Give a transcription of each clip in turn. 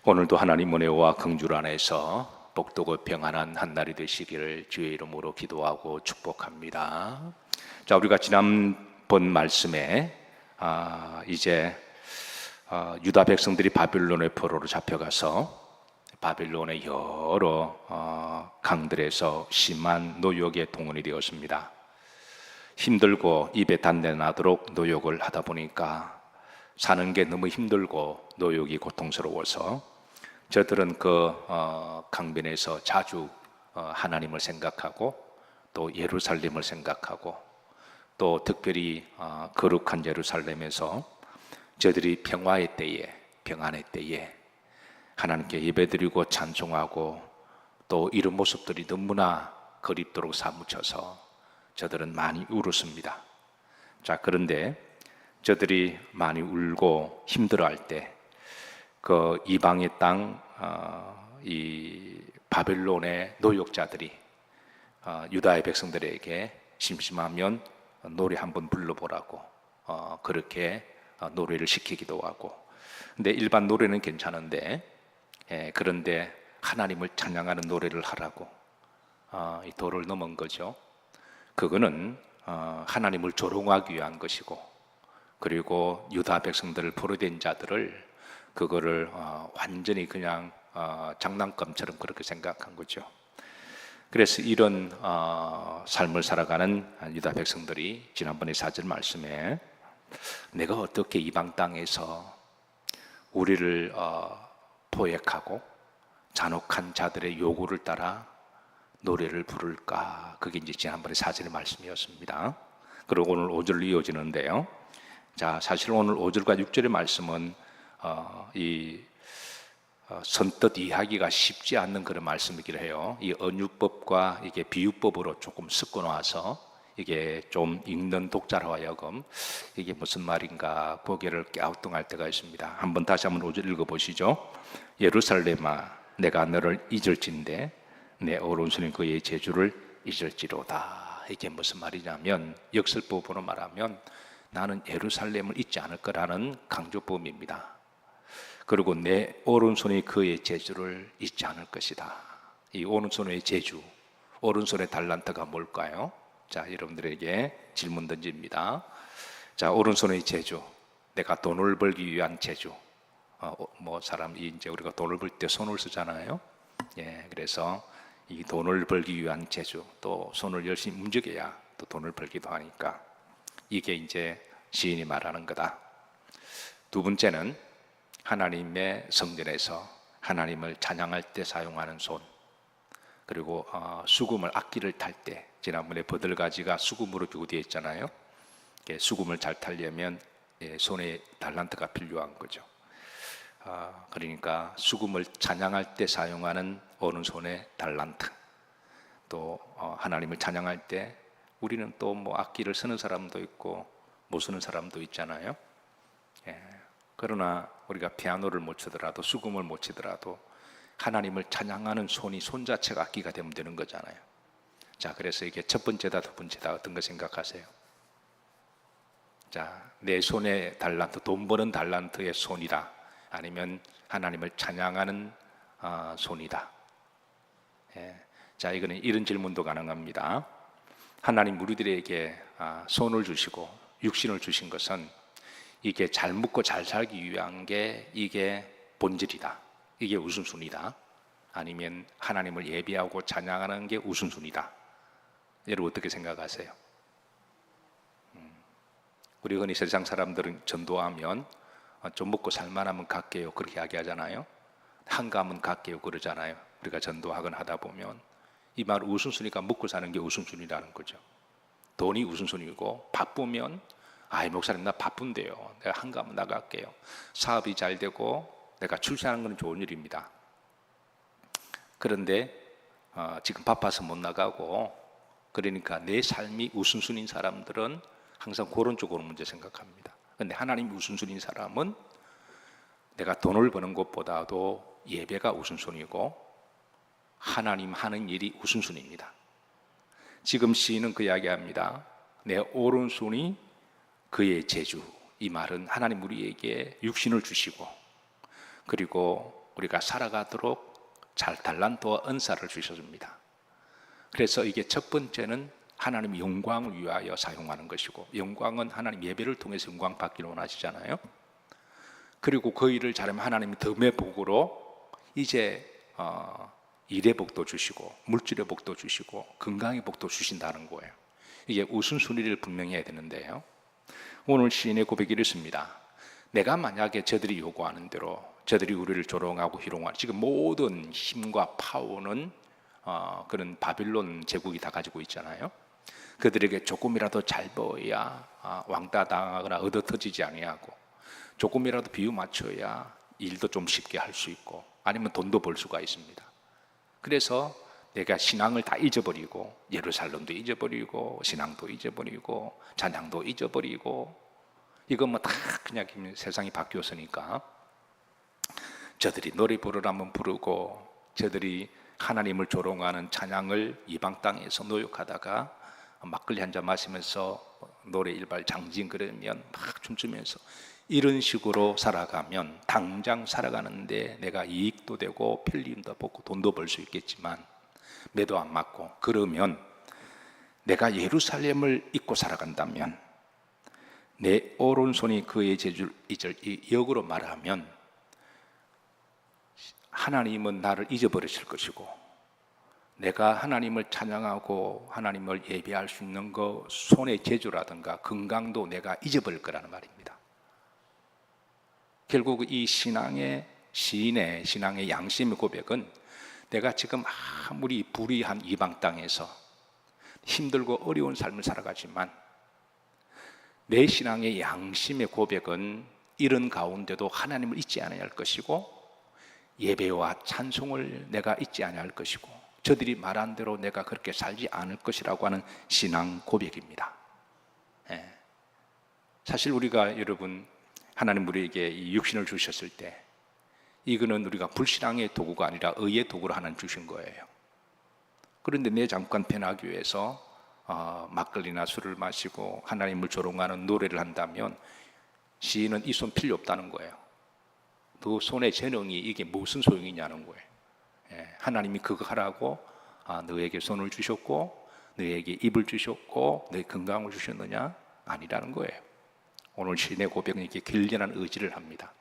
오늘도 하나님 은혜와 긍휼 안에서 복되고 평안한 한 날이 되시기를 주의 이름으로 기도하고 축복합니다. 자, 우리가 지난번 말씀에 이제 유다 백성들이 바빌론의 포로로 잡혀가서 바빌론의 여러 강들에서 심한 노역에 동원이 되었습니다. 힘들고 입에 단내 나도록 노역을 하다 보니까 사는 게 너무 힘들고 노역이 고통스러워서 저들은 그 강변에서 자주 하나님을 생각하고 또 예루살렘을 생각하고 또 특별히 거룩한 예루살렘에서 저들이 평화의 때에, 평안의 때에 하나님께 예배드리고 찬송하고 또 이런 모습들이 너무나 그립도록 사무쳐서 저들은 많이 울었습니다. 자, 그런데 저들이 많이 울고 힘들어할 때 그 이방의 땅, 이 바벨론의 노역자들이 유다의 백성들에게 심심하면 노래 한번 불러보라고 그렇게 노래를 시키기도 하고, 근데 일반 노래는 괜찮은데 그런데 하나님을 찬양하는 노래를 하라고 이 도를 넘은 거죠. 그거는 하나님을 조롱하기 위한 것이고, 그리고 유다 백성들을 포로된 자들을 그거를 완전히 그냥 장난감처럼 그렇게 생각한 거죠. 그래서 이런 삶을 살아가는 유다 백성들이 지난번에 4절 말씀에 내가 어떻게 이방 땅에서 우리를 포획하고 잔혹한 자들의 요구를 따라 노래를 부를까? 그게 이제 지난번에 4절의 말씀이었습니다. 그리고 오늘 5절로 이어지는데요. 자, 사실 오늘 5절과 6절의 말씀은 선뜻 이해하기가 쉽지 않는 그런 말씀이기도 해요. 이 언유법과 이게 비유법으로 조금 섞어 놔서 이게 좀 읽는 독자로 하여금 이게 무슨 말인가 고개를 갸우뚱할 때가 있습니다. 다시 한번 5절 읽어보시죠. 예루살렘아, 내가 너를 잊을진대 내 오른손이 그의 재주를 잊을지로다. 이게 무슨 말이냐면 역설법으로 말하면 나는 예루살렘을 잊지 않을 거라는 강조법입니다. 그리고 내 오른손이 그의 재주를 잊지 않을 것이다. 이 오른손의 재주, 오른손의 달란트가 뭘까요? 자, 여러분들에게 질문 던집니다. 자, 오른손의 재주, 내가 돈을 벌기 위한 재주. 사람이 이제 우리가 돈을 벌 때 손을 쓰잖아요. 예, 그래서 이 돈을 벌기 위한 재주, 또 손을 열심히 움직여야 또 돈을 벌기도 하니까 이게 이제 시인이 말하는 거다. 두 번째는 하나님의 성전에서 하나님을 찬양할 때 사용하는 손, 그리고 수금을 악기를 탈 때, 지난번에 버들가지가 수금으로 비유되어 있잖아요. 수금을 잘 타려면 손에 달란트가 필요한 거죠. 그러니까 수금을 찬양할 때 사용하는 오른손의 달란트, 또 하나님을 찬양할 때 우리는 또 뭐 악기를 쓰는 사람도 있고 못 쓰는 사람도 있잖아요. 그러나 우리가 피아노를 못 치더라도 수금을 못 치더라도 하나님을 찬양하는 손 자체가 악기가 되면 되는 거잖아요. 자, 그래서 이게 첫 번째다, 두 번째다, 어떤 거 생각하세요? 자, 내 손의 달란트, 돈 버는 달란트의 손이다, 아니면 하나님을 찬양하는 손이다. 자, 이거는 이런 질문도 가능합니다. 하나님 우리들에게 손을 주시고 육신을 주신 것은 이게 잘 먹고 잘 살기 위한 게 이게 본질이다, 이게 우선순위다, 아니면 하나님을 예배하고 찬양하는 게 우선순위다. 여러분 어떻게 생각하세요? 우리 흔히 세상 사람들은 전도하면 좀 먹고 살만하면 갈게요 그렇게 이야기하잖아요. 한가하면 갈게요 그러잖아요. 우리가 전도하거나 하다 보면 이 말 우선순위가 먹고 사는 게 우선순위라는 거죠. 돈이 우선순위고 바쁘면 목사님 나 바쁜데요, 내가 한가하면 나갈게요. 사업이 잘 되고 내가 출세하는 건 좋은 일입니다. 그런데 지금 바빠서 못 나가고, 그러니까 내 삶이 우선순위인 사람들은 항상 그런 쪽으로 문제 생각합니다. 그런데 하나님이 우선순위인 사람은 내가 돈을 버는 것보다도 예배가 우선순위고 하나님 하는 일이 우선순위입니다. 지금 시인은 그 이야기합니다. 내 오른손이 그의 재주. 이 말은 하나님 우리에게 육신을 주시고, 그리고 우리가 살아가도록 잘 달란트와 은사를 주셨습니다. 그래서 이게 첫 번째는 하나님 영광을 위하여 사용하는 것이고, 영광은 하나님 예배를 통해서 영광 받기를 원하시잖아요. 그리고 그 일을 잘하면 하나님이 덤의 복으로 이제 일의 복도 주시고 물질의 복도 주시고 건강의 복도 주신다는 거예요. 이게 우선순위를 분명히 해야 되는데요, 오늘 시인의 고백이 이렇습니다. 내가 만약에 저들이 요구하는 대로, 저들이 우리를 조롱하고 희롱하는 지금 모든 힘과 파워는 그런 바빌론 제국이 다 가지고 있잖아요. 그들에게 조금이라도 잘 보여야 왕따 당하거나 얻어 터지지 아니하고, 조금이라도 비유 맞춰야 일도 좀 쉽게 할 수 있고, 아니면 돈도 벌 수가 있습니다. 그래서 내가 신앙을 다 잊어버리고, 예루살렘도 잊어버리고, 신앙도 잊어버리고, 찬양도 잊어버리고, 이거 뭐 다 그냥 세상이 바뀌었으니까 저들이 노래 부르라면 부르고, 저들이 하나님을 조롱하는 찬양을 이방 땅에서 노역하다가 막걸리 한 잔 마시면서 노래 일발 장진 그러면 막 춤추면서 이런 식으로 살아가면 당장 살아가는데 내가 이익도 되고 편리임도 받고 돈도 벌 수 있겠지만 매도 안 맞고, 그러면 내가 예루살렘을 잊고 살아간다면 내 오른손이 그의 재주를 잊을, 이 역으로 말하면 하나님은 나를 잊어버리실 것이고, 내가 하나님을 찬양하고 하나님을 예배할 수 있는 거 손의 재주라든가 건강도 내가 잊어버릴 거라는 말입니다. 결국 이 시인의 신앙의 양심의 고백은, 내가 지금 아무리 불의한 이방 땅에서 힘들고 어려운 삶을 살아가지만 내 신앙의 양심의 고백은 이런 가운데도 하나님을 잊지 않아야 할 것이고, 예배와 찬송을 내가 잊지 않아야 할 것이고, 저들이 말한 대로 내가 그렇게 살지 않을 것이라고 하는 신앙 고백입니다. 사실 우리가, 여러분, 하나님 우리에게 이 육신을 주셨을 때 이거는 우리가 불신앙의 도구가 아니라 의의 도구로 하나님 주신 거예요. 그런데 내 잠깐 편하기 위해서 막걸리나 술을 마시고 하나님을 조롱하는 노래를 한다면 시인은 이 손 필요 없다는 거예요. 그 손의 재능이 이게 무슨 소용이냐는 거예요. 하나님이 그거 하라고 너에게 손을 주셨고 너에게 입을 주셨고 너의 건강을 주셨느냐? 아니라는 거예요. 오늘 시인의 고백은 이렇게 결연한 의지를 합니다.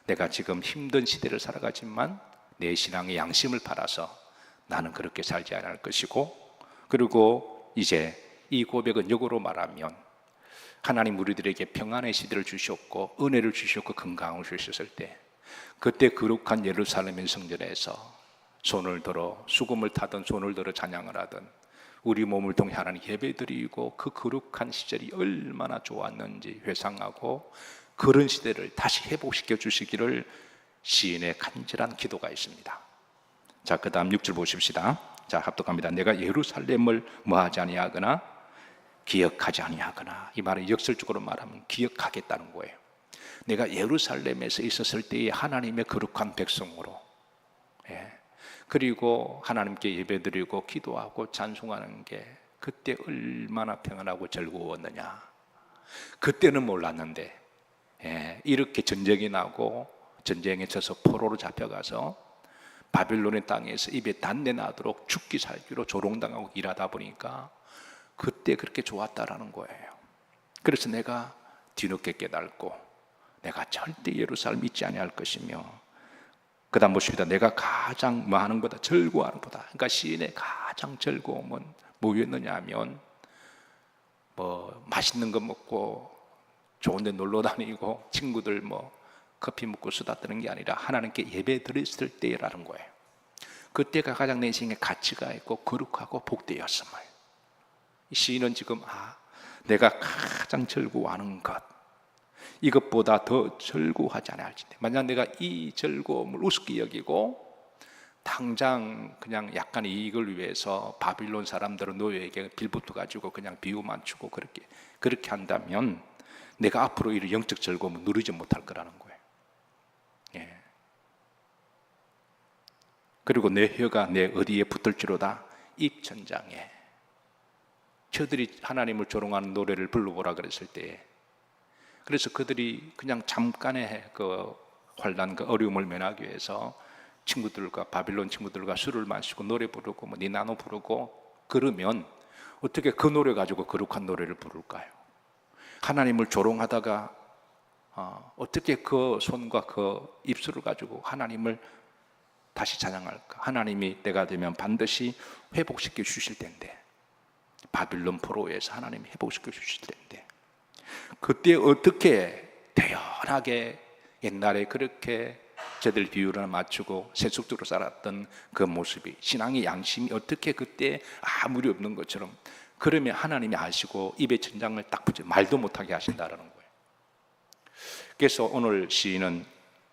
내가 지금 힘든 시대를 살아가지만 내 신앙의 양심을 팔아서 나는 그렇게 살지 않을 것이고, 그리고 이제 이 고백은 역으로 말하면 하나님 우리들에게 평안의 시대를 주셨고 은혜를 주셨고 건강을 주셨을 때, 그때 거룩한 예루살렘의 성전에서 손을 들어 수금을 타든 손을 들어 찬양을 하든 우리 몸을 통해 하나님 예배드리고 그 거룩한 시절이 얼마나 좋았는지 회상하고 그런 시대를 다시 회복시켜 주시기를 시인의 간절한 기도가 있습니다. 자, 그 다음 6절 보십시다. 자, 합독합니다. 내가 예루살렘을 뭐하지 아니하거나 기억하지 아니하거나, 이 말을 역설적으로 말하면 기억하겠다는 거예요. 내가 예루살렘에서 있었을 때의 하나님의 거룩한 백성으로, 그리고 하나님께 예배드리고 기도하고 찬송하는 게 그때 얼마나 평안하고 즐거웠느냐. 그때는 몰랐는데 이렇게 전쟁이 나고 전쟁에 져서 포로로 잡혀가서 바빌론의 땅에서 입에 단내 나도록 죽기 살기로 조롱당하고 일하다 보니까 그때 그렇게 좋았다라는 거예요. 그래서 내가 뒤늦게 깨닫고 내가 절대 예루살렘 잊지 아니할 것이며, 그 다음 보십니다. 내가 가장 많은 보다 즐거워하는 보다, 그러니까 시인의 가장 즐거움은 뭐였느냐 하면 맛있는 거 먹고 좋은 데 놀러 다니고 친구들 커피 먹고 수다 떠는 게 아니라 하나님께 예배 드렸을 때라는 거예요. 그때가 가장 내 인생에 가치가 있고 거룩하고 복되었음을, 이 시인은 지금 내가 가장 즐거워하는 것, 이것보다 더 즐거워하지 않아야 할진데, 만약 내가 이 즐거움을 우습게 여기고 당장 그냥 약간 이익을 위해서 바빌론 사람들은 노예에게 빌붙어 가지고 그냥 비유 맞추고 그렇게 한다면 내가 앞으로 이 영적 즐거움을 누리지 못할 거라는 거예요. 그리고 내 혀가 내 어디에 붙을지로다 입천장에. 저들이 하나님을 조롱하는 노래를 불러보라 그랬을 때, 그래서 그들이 그냥 잠깐의 그 환난 그 어려움을 면하기 위해서 친구들과 바빌론 친구들과 술을 마시고 노래 부르고 뭐 니나노 부르고 그러면 어떻게 그 노래 가지고 거룩한 노래를 부를까요? 하나님을 조롱하다가 어떻게 그 손과 그 입술을 가지고 하나님을 다시 찬양할까? 하나님이 때가 되면 반드시 회복시켜 주실 텐데, 바빌론 포로에서 하나님이 회복시켜 주실 텐데, 그때 어떻게 대연하게 옛날에 그렇게 저들 비율을 맞추고 세속적으로 살았던 그 모습이, 신앙의 양심이 어떻게 그때 아무리 없는 것처럼, 그러면 하나님이 아시고 입에 천장을 딱 붙여 말도 못하게 하신다라는 거예요. 그래서 오늘 시인은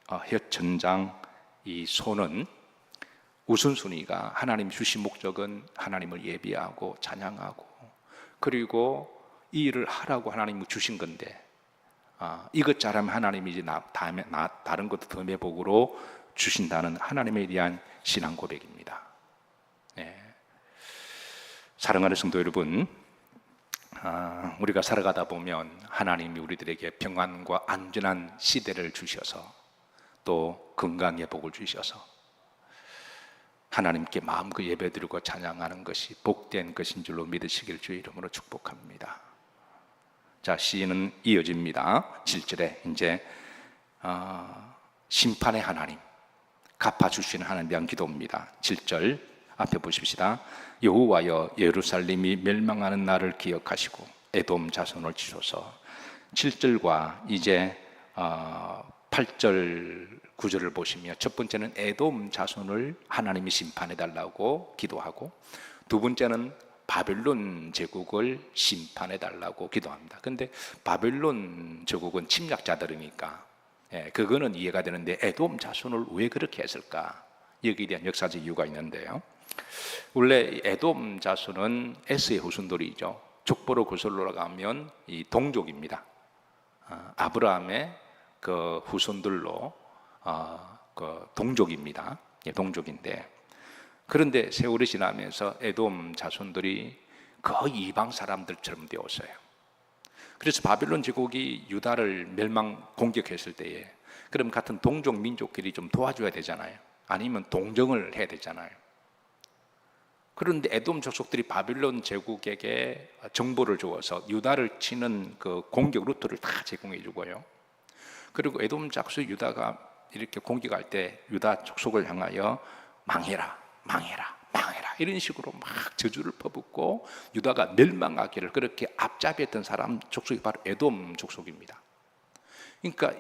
혀천장, 이 손은 우선순위가 하나님 주신 목적은 하나님을 예비하고 찬양하고, 그리고 이 일을 하라고 하나님이 주신 건데 이것 잘하면 하나님이 이제 다른 것도 덤해복으로 주신다는 하나님에 대한 신앙 고백입니다. 네. 사랑하는 성도 여러분, 우리가 살아가다 보면 하나님이 우리들에게 평안과 안전한 시대를 주셔서 또 건강 회복을 주셔서 하나님께 마음껏 예배드리고 찬양하는 것이 복된 것인 줄로 믿으시길 주의 이름으로 축복합니다. 자, 시인은 이어집니다. 7절에 이제 심판의 하나님, 갚아주시는 하나님에 대한 기도입니다. 7절 앞에 보십시다. 여호와여, 예루살렘이 멸망하는 날을 기억하시고 에돔 자손을 치소서. 7절과 이제 8절 9절을 보시면, 첫 번째는 에돔 자손을 하나님이 심판해 달라고 기도하고, 두 번째는 바벨론 제국을 심판해 달라고 기도합니다. 근데 바벨론 제국은 침략자들이니까 그거는 이해가 되는데 에돔 자손을 왜 그렇게 했을까? 여기에 대한 역사적 이유가 있는데요. 원래 에돔 자손은 에스의 후손들이죠. 족보로 구슬로 가면 이 동족입니다. 아브라함의 그 후손들로 그 동족입니다. 동족인데, 그런데 세월이 지나면서 에돔 자손들이 거의 이방 사람들처럼 되었어요. 그래서 바빌론 제국이 유다를 공격했을 때에, 그럼 같은 동족 민족끼리 좀 도와줘야 되잖아요. 아니면 동정을 해야 되잖아요. 그런데 에돔 족속들이 바빌론 제국에게 정보를 주어서 유다를 치는 그 공격 루트를 다 제공해 주고요. 그리고 에돔 족속 유다가 이렇게 공격할 때 유다 족속을 향하여 망해라, 망해라, 망해라 이런 식으로 막 저주를 퍼붓고 유다가 멸망하기를 그렇게 앞잡이했던 사람 족속이 바로 에돔 족속입니다. 그러니까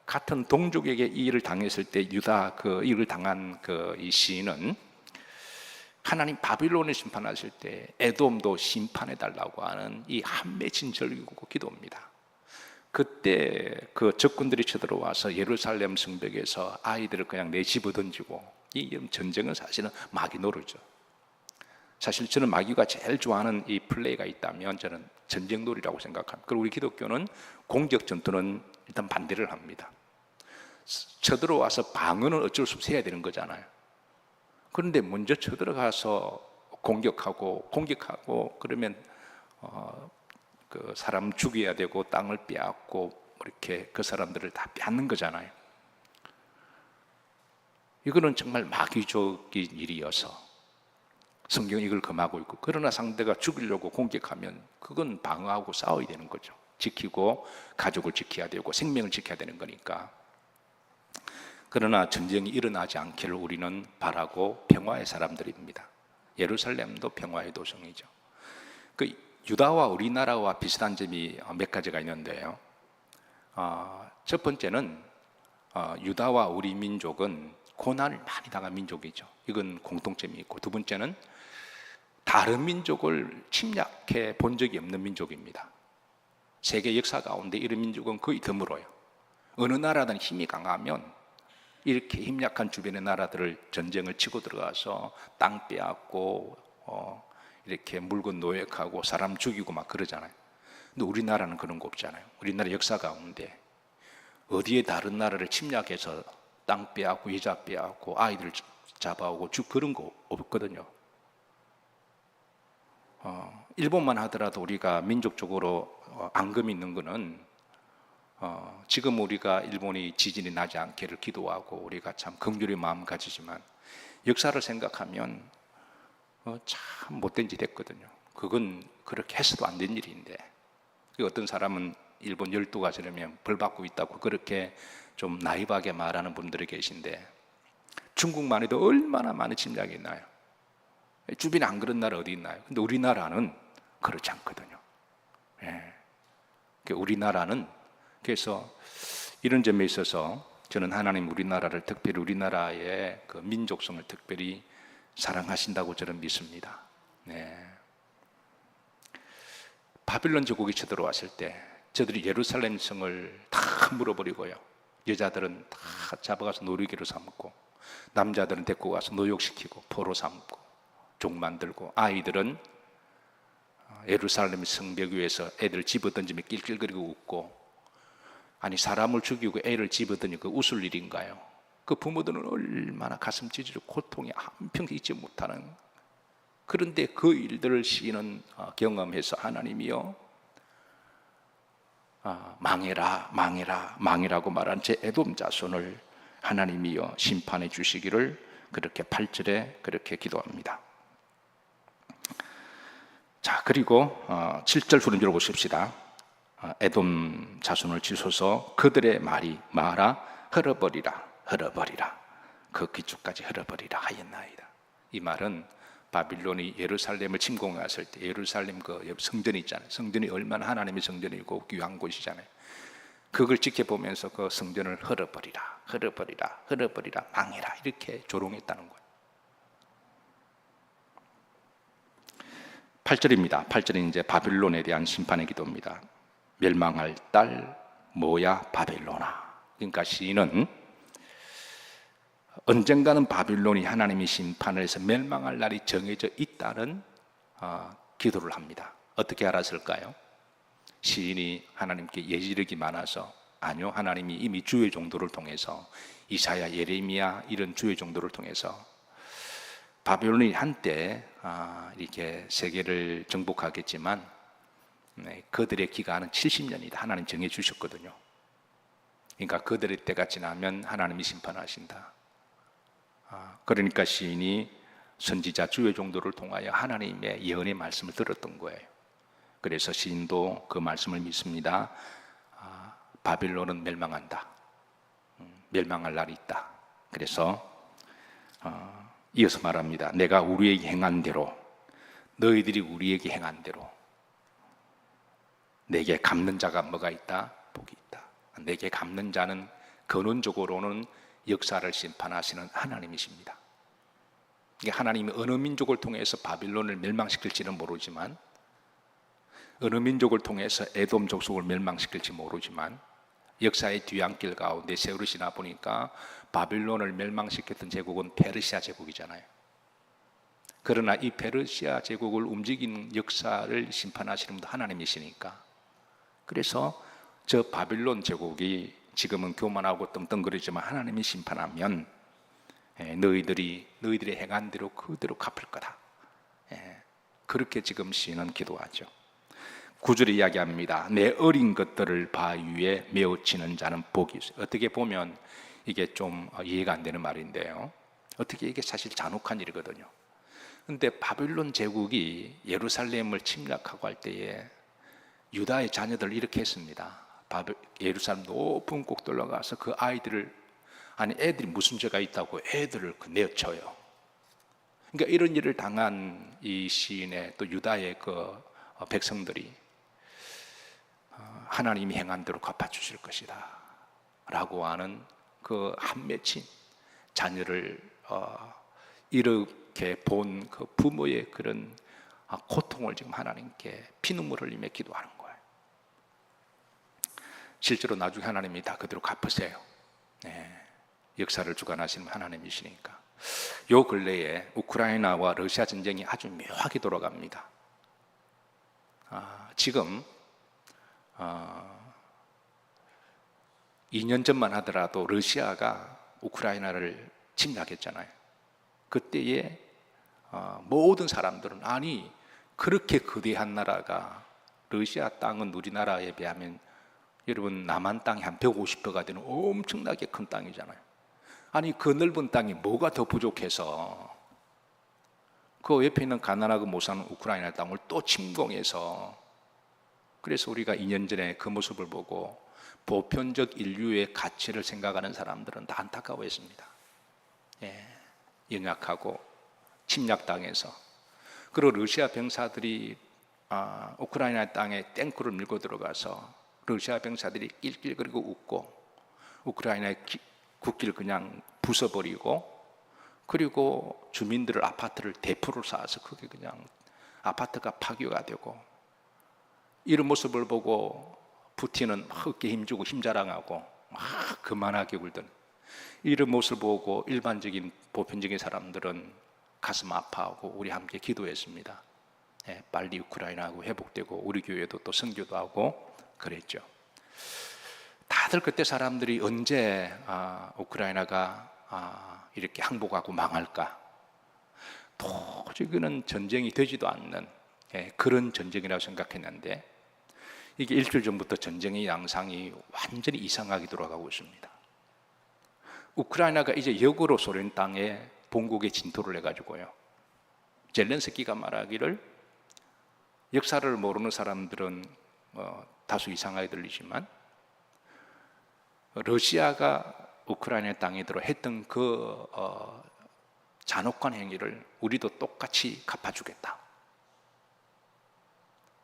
같은 동족에게 이 일을 당했을 때 유다 그 일을 당한 그 이 시인은 하나님 바빌론을 심판하실 때 에돔도 심판해 달라고 하는 이 한맺힌 절기고 기도입니다. 그때 그 적군들이 쳐들어와서 예루살렘 성벽에서 아이들을 그냥 내집어 던지고, 이 전쟁은 사실은 마귀 노르죠. 사실 저는 마귀가 제일 좋아하는 이 플레이가 있다면 저는 전쟁놀이라고 생각합니다. 그리고 우리 기독교는 공격 전투는 일단 반대를 합니다. 쳐들어와서 방어는 어쩔 수 없이 해야 되는 거잖아요. 그런데 먼저 쳐들어가서 공격하고 그러면 그 사람 죽여야 되고 땅을 빼앗고 이렇게 그 사람들을 다 빼앗는 거잖아요. 이거는 정말 마귀적인 일이어서 성경이 이걸 금하고 있고, 그러나 상대가 죽이려고 공격하면 그건 방어하고 싸워야 되는 거죠. 지키고 가족을 지켜야 되고 생명을 지켜야 되는 거니까. 그러나 전쟁이 일어나지 않기를 우리는 바라고 평화의 사람들입니다. 예루살렘도 평화의 도성이죠. 그 유다와 우리나라와 비슷한 점이 몇 가지가 있는데요. 첫 번째는 유다와 우리 민족은 고난을 많이 당한 민족이죠. 이건 공통점이 있고, 두 번째는 다른 민족을 침략해 본 적이 없는 민족입니다. 세계 역사 가운데 이런 민족은 거의 드물어요. 어느 나라든 힘이 강하면 이렇게 힘약한 주변의 나라들을 전쟁을 치고 들어가서 땅 빼앗고 이렇게 물건 노획하고 사람 죽이고 막 그러잖아요. 근데 우리나라는 그런 거 없잖아요. 우리나라 역사 가운데 어디에 다른 나라를 침략해서 땅 빼앗고 여자 빼앗고 아이들 잡아오고 그런 거 없거든요. 일본만 하더라도 우리가 민족적으로 앙금이 있는 거는 지금 우리가 일본이 지진이 나지 않기를 기도하고 우리가 참 긍휼의 마음 가지지만 역사를 생각하면 참 못된 짓 했거든요. 그건 그렇게 해서도 안 된 일인데, 어떤 사람은 일본 열도가 저러면 벌 받고 있다고 그렇게 좀 나이브하게 말하는 분들이 계신데, 중국만 해도 얼마나 많은 침략이 있나요? 주변에 안 그런 나라 어디 있나요? 근데 우리나라는 그렇지 않거든요. 예. 우리나라는 그래서 이런 점에 있어서 저는 하나님 우리나라를 특별히 우리나라의 그 민족성을 특별히 사랑하신다고 저는 믿습니다. 네. 바빌론 제국이 쳐들어왔을 때 저들이 예루살렘 성을 다 물어버리고요. 여자들은 다 잡아가서 놀이개로 삼고, 남자들은 데리고 가서 노역시키고 포로 삼고 종 만들고, 아이들은 예루살렘 성벽 위에서 애들 집어던지며 낄낄거리고 웃고, 아니 사람을 죽이고 애를 집어던지고 웃을 일인가요? 그 부모들은 얼마나 가슴 찢어지고 고통이 한평생 잊지 못하는, 그런데 그 일들을 시인은 경험해서 하나님이여 망해라 망해라 망해라고 말한 제 에돔 자손을 하나님이여 심판해 주시기를 그렇게 8절에 그렇게 기도합니다. 자, 그리고 7절 후른줄 보십시다. 에돔 자손을 치소서 그들의 말이 마라 흘러버리라 흘러버리라 그 기초까지 흘러버리라 하였나이다. 이 말은 바빌론이 예루살렘을 침공했을 때 예루살렘 그 성전이 있잖아요. 성전이 얼마나 하나님의 성전이고 귀한 곳이잖아요. 그걸 지켜보면서 그 성전을 흘러버리라 흘러버리라 흘러버리라 망해라 이렇게 조롱했다는 거예요. 8절입니다. 8절은 이제 바빌론에 대한 심판의 기도입니다. 멸망할 딸 뭐야 바빌론아. 그러니까 시인은 언젠가는 바빌론이 하나님의 심판을 해서 멸망할 날이 정해져 있다는 기도를 합니다. 어떻게 알았을까요? 시인이 하나님께 예지력이 많아서, 아니요, 하나님이 이미 주의 종도를 통해서 이사야, 예레미야 이런 주의 종도를 통해서 바빌론이 한때 이렇게 세계를 정복하겠지만 그들의 기간은 70년이다 하나님 정해 주셨거든요. 그러니까 그들의 때가 지나면 하나님이 심판하신다. 그러니까 시인이 선지자 주의 종도를 통하여 하나님의 예언의 말씀을 들었던 거예요. 그래서 시인도 그 말씀을 믿습니다. 바빌론은 멸망한다. 멸망할 날이 있다. 그래서 이어서 말합니다. 내가 우리에게 행한 대로, 너희들이 우리에게 행한 대로 내게 갚는 자가 뭐가 있다? 복이 있다. 내게 갚는 자는 근원적으로는 역사를 심판하시는 하나님이십니다. 하나님이 어느 민족을 통해서 바빌론을 멸망시킬지는 모르지만, 어느 민족을 통해서 에돔 족속을 멸망시킬지 모르지만, 역사의 뒤안길 가운데 세월이 지나 보니까 바빌론을 멸망시켰던 제국은 페르시아 제국이잖아요. 그러나 이 페르시아 제국을 움직이는 역사를 심판하시는 분도 하나님이시니까, 그래서 저 바빌론 제국이 지금은 교만하고 떵떵거리지만 하나님이 심판하면 너희들의 행한 대로 그대로 갚을 거다. 그렇게 지금 시인은 기도하죠. 9절에 이야기합니다. 내 어린 것들을 바위에 메어치는 자는 복이 있어요. 어떻게 보면 이게 좀 이해가 안 되는 말인데요, 어떻게 이게 사실 잔혹한 일이거든요. 근데 바빌론 제국이 예루살렘을 침략하고 할 때에 유다의 자녀들을 이렇게 했습니다. 예루살렘 높은 곳 올라가서 그 아이들을, 아니 애들이 무슨 죄가 있다고 애들을 내어쳐요. 그러니까 이런 일을 당한 이 시인의 또 유다의 그 백성들이 하나님이 행한 대로 갚아주실 것이다 라고 하는 그 한 맺힌 자녀를 이렇게 본 그 부모의 그런 고통을 지금 하나님께 피눈물 흘리며 기도하는 거예요. 실제로 나중에 하나님이 다 그대로 갚으세요. 역사를 주관하시는 하나님이시니까. 요 근래에 우크라이나와 러시아 전쟁이 아주 묘하게 돌아갑니다. 지금 2년 전만 하더라도 러시아가 우크라이나를 침략했잖아요. 그때에 모든 사람들은, 아니 그렇게 거대한 나라가, 러시아 땅은 우리나라에 비하면 여러분, 남한 땅이 한 150배가 되는 엄청나게 큰 땅이잖아요. 아니, 그 넓은 땅이 뭐가 더 부족해서 그 옆에 있는 가난하고 못 사는 우크라이나 땅을 또 침공해서, 그래서 우리가 2년 전에 그 모습을 보고 보편적 인류의 가치를 생각하는 사람들은 다 안타까워했습니다. 영약하고 침략당해서. 그리고 러시아 병사들이 우크라이나 땅에 탱크를 밀고 들어가서 러시아 병사들이 낄낄거리고 웃고 우크라이나의 국기를 그냥 부숴버리고, 그리고 주민들을 아파트를 대포를 쏴서 그게 그냥 아파트가 파괴가 되고, 이런 모습을 보고 푸틴은 막 어깨 힘주고 힘자랑하고 막 그만하게 굴던, 이런 모습을 보고 일반적인 보편적인 사람들은 가슴 아파하고 우리 함께 기도했습니다. 빨리 우크라이나하고 회복되고 우리 교회도 또 선교도 하고 그랬죠. 다들 그때 사람들이 언제 우크라이나가 이렇게 항복하고 망할까, 도저히 그는 전쟁이 되지도 않는 그런 전쟁이라고 생각했는데, 이게 일주일 전부터 전쟁의 양상이 완전히 이상하게 돌아가고 있습니다. 우크라이나가 이제 역으로 소련 땅에 본국에 진토를 해가지고요, 젤렌스키가 말하기를, 역사를 모르는 사람들은 다소 이상하게 들리지만 러시아가 우크라이나 땅에 들어 했던 그 잔혹한 행위를 우리도 똑같이 갚아주겠다.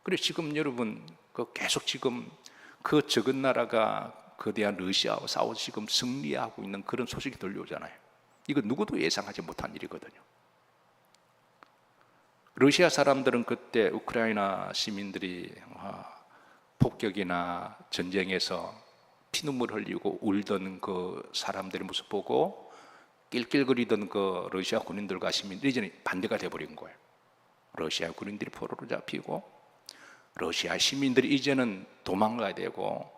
그래서 지금 여러분 계속 지금 그 적은 나라가 거대한 러시아와 싸워서 지금 승리하고 있는 그런 소식이 들려오잖아요. 이거 누구도 예상하지 못한 일이거든요. 러시아 사람들은 그때 우크라이나 시민들이 폭격이나 전쟁에서 피눈물 흘리고 울던 그 사람들의 모습 보고 낄낄거리던 그 러시아 군인들과 시민들이 이제는 반대가 돼버린 거예요. 러시아 군인들이 포로로 잡히고 러시아 시민들이 이제는 도망가야 되고,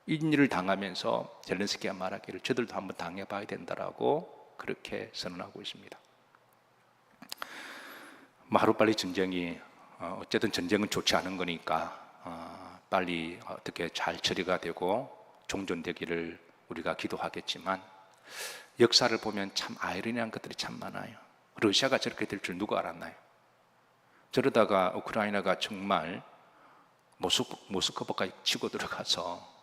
이 일을 당하면서 젤렌스키가 말하기를 저들도 한번 당해봐야 된다라고 그렇게 선언하고 있습니다. 하루빨리 전쟁이, 어쨌든 전쟁은 좋지 않은 거니까 빨리 어떻게 잘 처리가 되고 종전되기를 우리가 기도하겠지만, 역사를 보면 참 아이러니한 것들이 참 많아요. 러시아가 저렇게 될 줄 누가 알았나요? 저러다가 우크라이나가 정말 모스크바까지 치고 들어가서,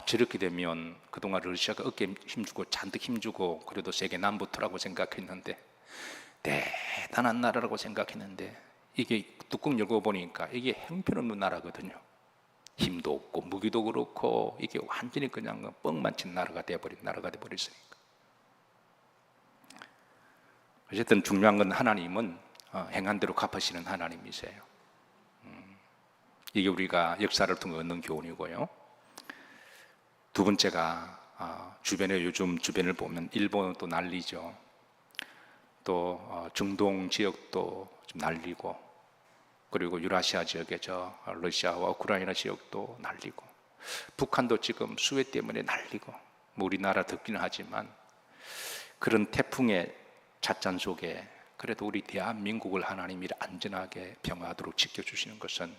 저렇게 되면 그동안 러시아가 어깨에 힘주고 잔뜩 힘주고 그래도 세계 남부터라고 생각했는데, 대단한 나라라고 생각했는데, 이게 뚜껑 열고 보니까 이게 형편없는 나라거든요. 힘도 없고 무기도 그렇고 이게 완전히 그냥 뻥만 친 나라가 돼버렸으니까. 어쨌든 중요한 건 하나님은 행한 대로 갚으시는 하나님이세요. 이게 우리가 역사를 통해 얻는 교훈이고요. 두 번째가 주변에, 요즘 주변을 보면 일본은 또 난리죠. 또 중동 지역도 좀 난리고, 그리고 유라시아 지역에 러시아와 우크라이나 지역도 난리고, 북한도 지금 수해 때문에 난리고, 우리나라 덥기는 하지만 그런 태풍의 잣잔 속에 그래도 우리 대한민국을 하나님이 안전하게 평화하도록 지켜주시는 것은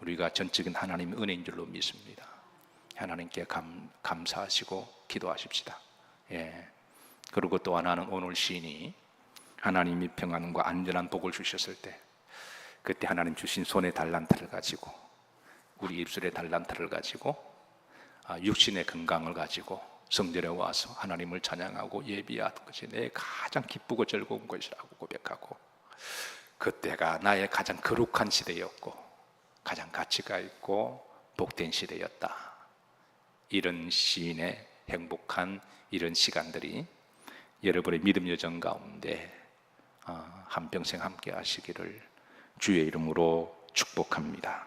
우리가 전적인 하나님의 은혜인 줄로 믿습니다. 하나님께 감사하시고 기도하십시다. 그리고 또 하나는, 오늘 시인이 하나님이 평안과 안전한 복을 주셨을 때, 그때 하나님 주신 손의 달란트를 가지고, 우리 입술의 달란트를 가지고, 육신의 건강을 가지고 성전에 와서 하나님을 찬양하고 예비하는 것이 내 가장 기쁘고 즐거운 것이라고 고백하고, 그때가 나의 가장 거룩한 시대였고 가장 가치가 있고 복된 시대였다. 이런 시인의 행복한 이런 시간들이 여러분의 믿음 여정 가운데 한평생 함께 하시기를 주의 이름으로 축복합니다.